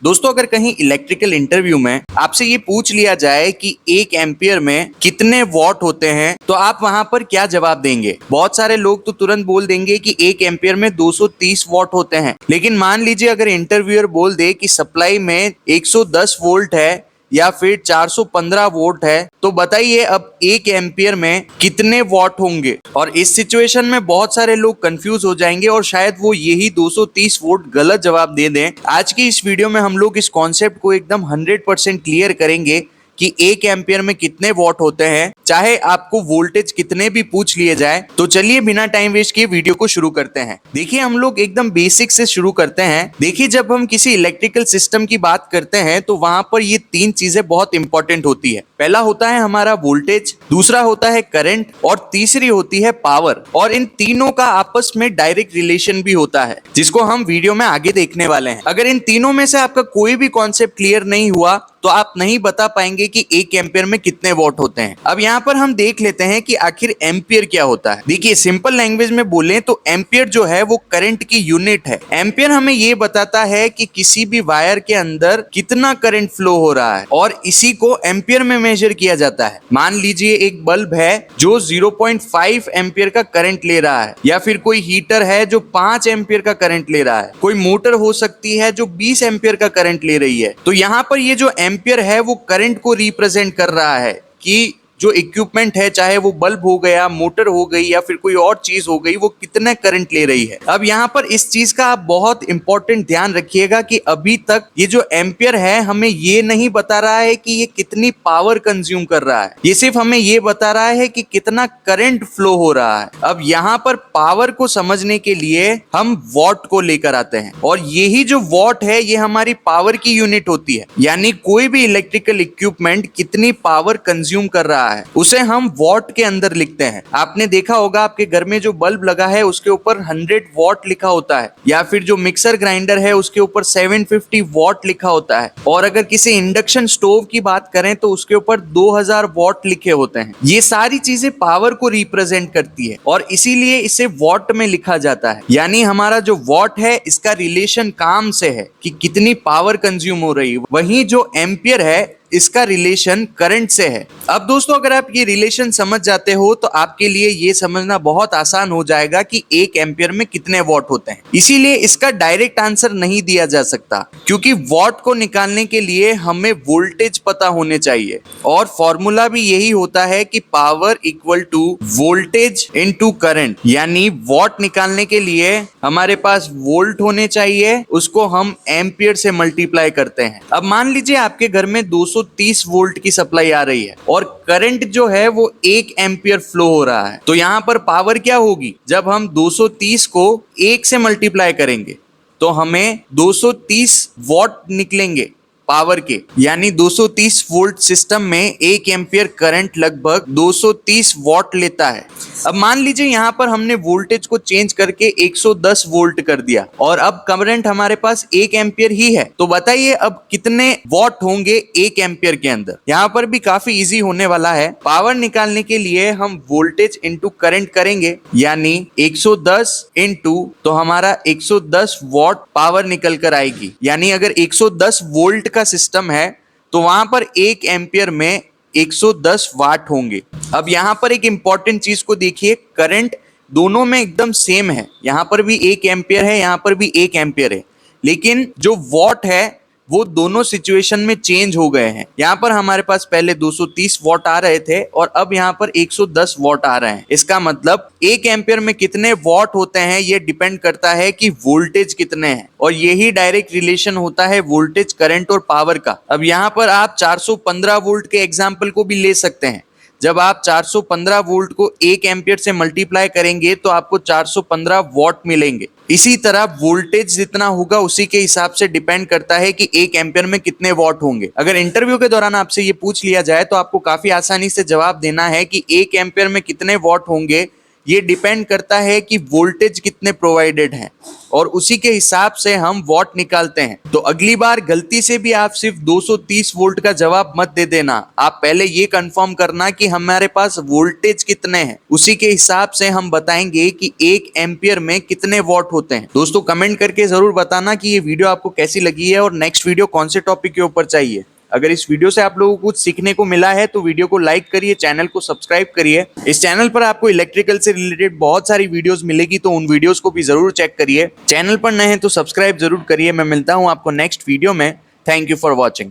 दोस्तों अगर कहीं इलेक्ट्रिकल इंटरव्यू में आपसे ये पूछ लिया जाए कि 1 एम्पियर में कितने वॉट होते हैं तो आप वहां पर क्या जवाब देंगे। बहुत सारे लोग तो तुरंत बोल देंगे कि 1 एम्पियर में 230 वॉट होते हैं। लेकिन मान लीजिए अगर इंटरव्यूअर बोल दे कि सप्लाई में 110 वोल्ट है या फिर 415 वोल्ट है, तो बताइए अब 1 एम्पियर में कितने वॉट होंगे। और इस सिचुएशन में बहुत सारे लोग कंफ्यूज हो जाएंगे और शायद वो यही 230 वोल्ट गलत जवाब दे दें। आज की इस वीडियो में हम लोग इस कॉन्सेप्ट को एकदम 100% क्लियर करेंगे कि 1 एम्पियर में कितने वॉट होते हैं, चाहे आपको वोल्टेज कितने भी पूछ लिए जाए। तो चलिए बिना टाइम वेस्ट किए वीडियो को शुरू करते हैं। देखिए हम लोग एकदम बेसिक से शुरू करते हैं। देखिए जब हम किसी इलेक्ट्रिकल सिस्टम की बात करते हैं तो वहां पर ये 3 चीजें बहुत इंपॉर्टेंट होती है। पहला होता है हमारा वोल्टेज, दूसरा होता है करंट और तीसरी होती है पावर। और इन तीनों का आपस में डायरेक्ट रिलेशन भी होता है, जिसको हम वीडियो में आगे देखने वाले हैं। अगर इन तीनों में से आपका कोई भी कॉन्सेप्ट क्लियर नहीं हुआ तो आप नहीं बता पाएंगे कि 1 एम्पियर में कितने वॉट होते हैं। अब यहाँ पर हम देख लेते हैं कि आखिर एम्पियर क्या होता है। देखिए सिंपल लैंग्वेज में बोले तो एम्पियर जो है वो करंट की यूनिट है। एम्पियर हमें ये बताता है कि किसी भी वायर के अंदर कितना करंट फ्लो हो रहा है और इसी को एम्पियर में मेजर किया जाता है। मान लीजिए एक बल्ब है जो 0.5 एम्पियर का करंट ले रहा है, या फिर कोई हीटर है जो 5 एम्पियर का करंट ले रहा है, कोई मोटर हो सकती है जो 20 एम्पियर का करंट ले रही है। तो यहाँ पर ये जो एम्पियर है वो करंट को रिप्रेजेंट कर रहा है कि जो इक्विपमेंट है, चाहे वो बल्ब हो गया, मोटर हो गई या फिर कोई और चीज हो गई, वो कितना करंट ले रही है। अब यहाँ पर इस चीज का आप बहुत इंपॉर्टेंट ध्यान रखिएगा कि अभी तक ये जो एम्पियर है हमें ये नहीं बता रहा है कि ये कितनी पावर कंज्यूम कर रहा है, ये सिर्फ हमें ये बता रहा है कि कितना करंट फ्लो हो रहा है। अब यहाँ पर पावर को समझने के लिए हम वॉट को लेकर आते हैं और यही जो वॉट है ये हमारी पावर की यूनिट होती है। यानी कोई भी इलेक्ट्रिकल इक्विपमेंट कितनी पावर कंज्यूम कर रहा है उसे हम वॉट के अंदर लिखते हैं। आपने देखा होगा आपके घर में जो बल्ब लगा है उसके ऊपर 100 वॉट लिखा होता है, या फिर जो मिक्सर ग्राइंडर है उसके ऊपर 750 वॉट लिखा होता है। और अगर किसी इंडक्शन स्टोव की बात करें तो उसके ऊपर 2000 वॉट लिखे होते हैं। ये सारी चीजें पावर को रिप्रेजेंट करती है और इसीलिए इसे वॉट में लिखा जाता है। यानी हमारा जो वॉट है इसका रिलेशन काम से है कि कितनी पावर कंज्यूम हो रही है, वहीं जो एम्पियर है इसका रिलेशन करंट से है। अब दोस्तों अगर आप ये रिलेशन समझ जाते हो तो आपके लिए ये समझना बहुत आसान हो जाएगा कि 1 एम्पियर में कितने वॉट होते हैं। इसीलिए इसका डायरेक्ट आंसर नहीं दिया जा सकता, क्योंकि वॉट को निकालने के लिए हमें वोल्टेज पता होने चाहिए और फॉर्मूला भी यही होता है कि power equal to voltage into current. यानी वॉट निकालने के लिए हमारे पास वोल्ट होने चाहिए, उसको हम एम्पियर से मल्टीप्लाई करते हैं। अब मान लीजिए आपके घर में 230 वोल्ट की सप्लाई आ रही है और करंट जो है वो 1 एम्पियर फ्लो हो रहा है। तो यहां पर पावर क्या होगी, जब हम 230 को 1 से मल्टीप्लाई करेंगे तो हमें 230 वॉट निकलेंगे पावर के। यानी 230 वोल्ट सिस्टम में 1 एम्पियर करंट लगभग 230 वॉट लेता है। अब मान लीजिए यहाँ पर हमने वोल्टेज को चेंज करके 110 वोल्ट कर दिया और अब करंट हमारे पास 1 एम्पियर ही है। तो बताइए अब कितने वॉट होंगे 1 एम्पियर के अंदर। यहाँ पर भी काफी इजी होने वाला है। पावर निकालने के लिए हम वोल्टेज इंटू करंट करेंगे, यानी 110 इंटू तो हमारा 110 वॉट पावर निकल कर आएगी। यानी अगर 110 वोल्ट का सिस्टम है तो वहां पर 1 एम्पियर में 110 वाट होंगे। अब यहां पर एक इंपॉर्टेंट चीज को देखिए, करंट दोनों में एकदम सेम है। यहां पर भी 1 एम्पियर है, यहां पर भी 1 एम्पियर है, लेकिन जो वॉट है वो दोनों सिचुएशन में चेंज हो गए हैं। यहाँ पर हमारे पास पहले 230 वॉट आ रहे थे और अब यहाँ पर 110 वॉट आ रहे हैं। इसका मतलब 1 एम्पियर में कितने वॉट होते हैं ये डिपेंड करता है कि वोल्टेज कितने हैं, और यही डायरेक्ट रिलेशन होता है वोल्टेज, करंट और पावर का। अब यहाँ पर आप 415 वोल्ट के एग्जाम्पल को भी ले सकते हैं। जब आप 415 वोल्ट को 1 एम्पियर से मल्टीप्लाई करेंगे तो आपको 415 वॉट मिलेंगे। इसी तरह वोल्टेज जितना होगा उसी के हिसाब से डिपेंड करता है कि 1 एम्पियर में कितने वॉट होंगे। अगर इंटरव्यू के दौरान आपसे ये पूछ लिया जाए तो आपको काफी आसानी से जवाब देना है कि 1 एम्पियर में कितने वॉट होंगे, ये डिपेंड करता है कि वोल्टेज कितने प्रोवाइडेड हैं और उसी के हिसाब से हम वॉट निकालते हैं। तो अगली बार गलती से भी आप सिर्फ 230 वोल्ट का जवाब मत दे देना, आप पहले ये कंफर्म करना कि हमारे पास वोल्टेज कितने हैं, उसी के हिसाब से हम बताएंगे कि 1 एम्पियर में कितने वॉट होते हैं। दोस्तों कमेंट करके जरूर बताना कि ये वीडियो आपको कैसी लगी है और नेक्स्ट वीडियो कौन से टॉपिक के ऊपर चाहिए। अगर इस वीडियो से आप लोगों को कुछ सीखने को मिला है तो वीडियो को लाइक करिए, चैनल को सब्सक्राइब करिए। इस चैनल पर आपको इलेक्ट्रिकल से रिलेटेड बहुत सारी वीडियोस मिलेगी, तो उन वीडियोस को भी जरूर चेक करिए। चैनल पर नए हैं तो सब्सक्राइब जरूर करिए। मैं मिलता हूं आपको नेक्स्ट वीडियो में। Thank you for watching.